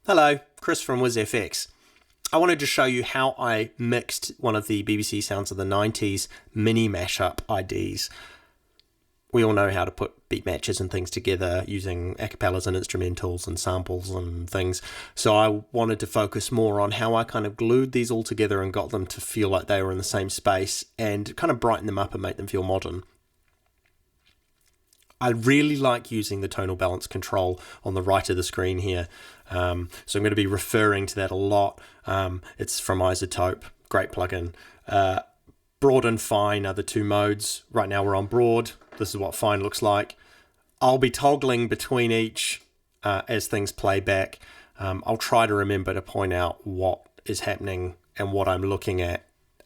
Hello, Chris from WIZZFX. I wanted to show you how I mixed one of the BBC Sounds of the 90s mini mashup IDs. We all know how to put Beatmatches and things together using acapellas and instrumentals and samples and things. So I wanted to focus more on how I kind of glued these all together and got them to feel like they were in the same space and kind of brighten them up and make them feel modern. I really like using the tonal balance control on the right of the screen here. So I'm going to be referring to that a lot. It's from iZotope, great plugin. Broad and fine are the two modes. Right now we're on broad. This is what fine looks like. I'll be toggling between each as things play back. I'll try to remember to point out what is happening and what I'm looking at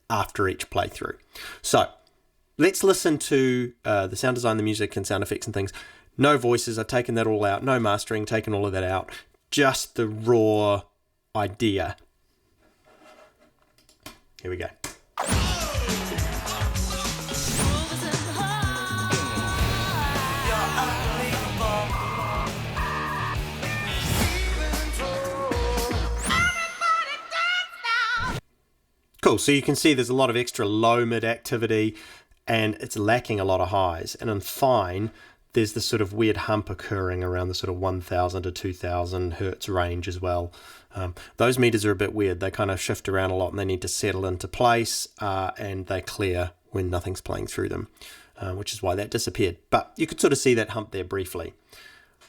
after each playthrough. So let's listen to the sound design, the music and sound effects and things. No voices, I've taken that all out. No mastering, taken all of that out. Just the raw idea. Here we go. Cool, so you can see there's a lot of extra low mid activity and it's lacking a lot of highs. And in fine, there's this sort of weird hump occurring around the sort of 1000 to 2000 hertz range as well. Those meters are a bit weird. They kind of shift around a lot and they need to settle into place and they clear when nothing's playing through them, which is why that disappeared. But you could sort of see that hump there briefly.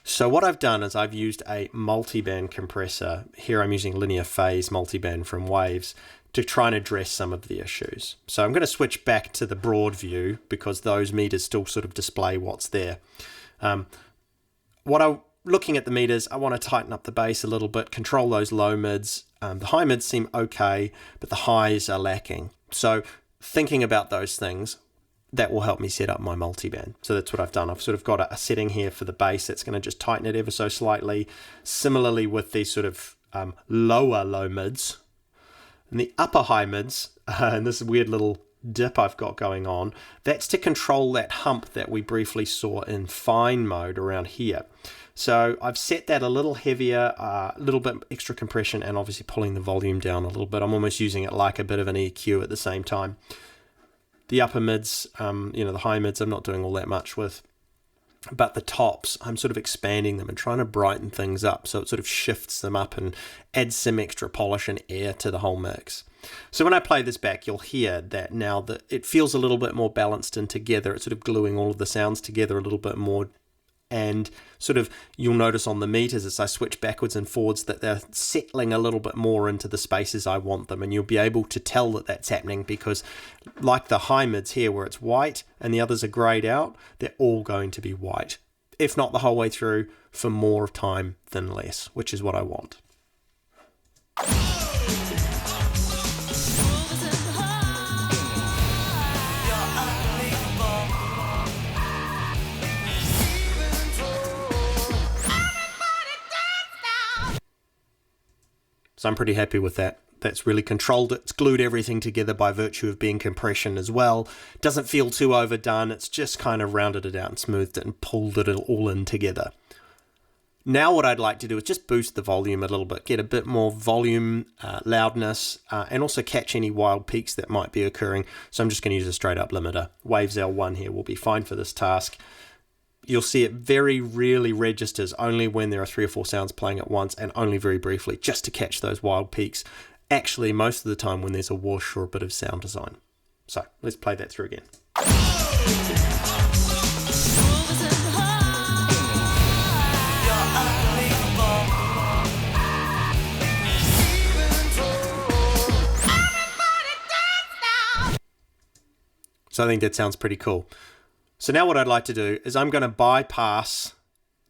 So what I've done is I've used a multiband compressor. Here I'm using linear phase multiband from Waves to try and address some of the issues. So I'm going to switch back to the broad view because those meters still sort of display what's there. Looking at the meters, I want to tighten up the bass a little bit, control those low mids. The high mids seem okay, but the highs are lacking. So thinking about those things, that will help me set up my multiband. So that's what I've done. I've sort of got a setting here for the bass that's going to just tighten it ever so slightly. Similarly with these sort of lower low mids, and the upper high mids, and this weird little dip I've got going on, that's to control that hump that we briefly saw in fine mode around here. So I've set that a little heavier, a little bit extra compression, and obviously pulling the volume down a little bit. I'm almost using it like a bit of an EQ at the same time. The upper mids, the high mids I'm not doing all that much with. But the tops, I'm sort of expanding them and trying to brighten things up so it sort of shifts them up and adds some extra polish and air to the whole mix. So when I play this back, you'll hear that now that it feels a little bit more balanced and together. It's sort of gluing all of the sounds together a little bit more. And sort of you'll notice on the meters as I switch backwards and forwards that they're settling a little bit more into the spaces I want them, and you'll be able to tell that that's happening because like the high mids here where it's white and the others are grayed out, they're all going to be white, if not the whole way through, for more time than less, which is what I want. So I'm pretty happy with that. That's really controlled it. It's glued everything together by virtue of being compression as well. Doesn't feel too overdone. It's just kind of rounded it out and smoothed it and pulled it all in together. Now what I'd like to do is just boost the volume a little bit, get a bit more volume, loudness, and also catch any wild peaks that might be occurring. So I'm just going to use a straight up limiter. Waves L1 here will be fine for this task. You'll see it very rarely registers, only when there are 3 or 4 sounds playing at once and only very briefly, just to catch those wild peaks. Actually, most of the time when there's a whoosh or a bit of sound design. So let's play that through again. So I think that sounds pretty cool. So now what I'd like to do is I'm going to bypass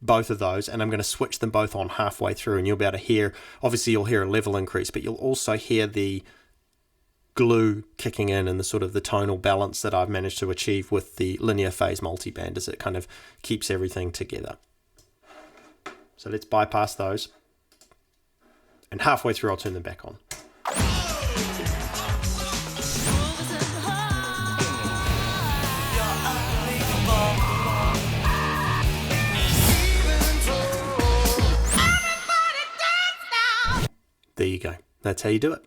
both of those and I'm going to switch them both on halfway through, and you'll be able to hear, obviously you'll hear a level increase, but you'll also hear the glue kicking in and the sort of the tonal balance that I've managed to achieve with the linear phase multiband as it kind of keeps everything together. So let's bypass those, and halfway through I'll turn them back on. There you go. That's how you do it.